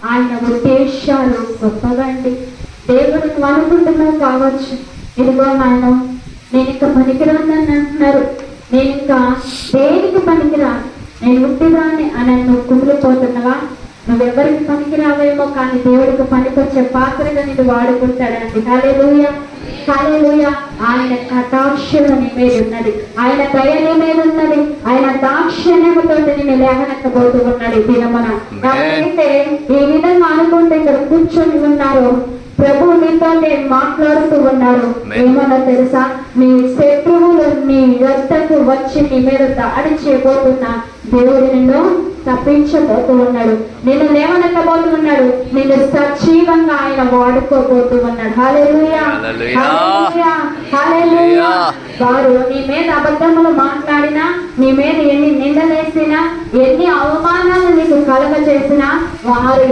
ఆయన ఉద్దేశాలు గొప్పగా అండి. దేవుడు నువ్వు అనుకుంటున్నావు కావచ్చు, ఇదిగో నాయన నేను ఇంకా పనికిరాదని అంటున్నారు, నేను ఇంకా దేనికి పనికిరాను, నేను ఉట్టిదాన్ని అని నువ్వు కుమిలిపోతున్నావా? నువ్వెవరికి పనికిరావేమో, కానీ దేవుడికి పనికొచ్చే పాత్రగా నిన్ను వాడుకుంటాడండి. హల్లెలూయా, హల్లెలూయా. ఆయన కటాక్షం నీ మీద ఉన్నది, ఆయన దయ నీ మీద ఉన్నది, ఆయన దాక్షిణ్యముతో నిన్ను లేవనెత్తబోతూ ఉన్నాడు ఈ దినమున. అయితే ఈ విధంగా అనుకుంటే ఇక్కడ కూర్చొని ఉన్నారు, ప్రభు నీతో నేను మాట్లాడుతూ ఉన్నాడు. ఏమన్నా తెలుసా? నీ శత్రువులు నీ వద్దకు వచ్చి నీ మీద దాడి చేయబోతున్నా దేవుడు నిన్ను తప్పించబోతూ ఉన్నాడు, నిన్ను లేవనెత్తబోతూ ఉన్నాడు, నిన్ను సజీవంగా ఆయన వాడుకోబోతూ ఉన్నాడు. హల్లెలూయా, హల్లెలూయా, హల్లెలూయా. వారు నీ మీద అబద్ధములు మాట్లాడినా, నీ మీద ఎన్ని నిందలేసినా, ఎన్ని అవమానాలు నీకు కలగజేసినా, వారు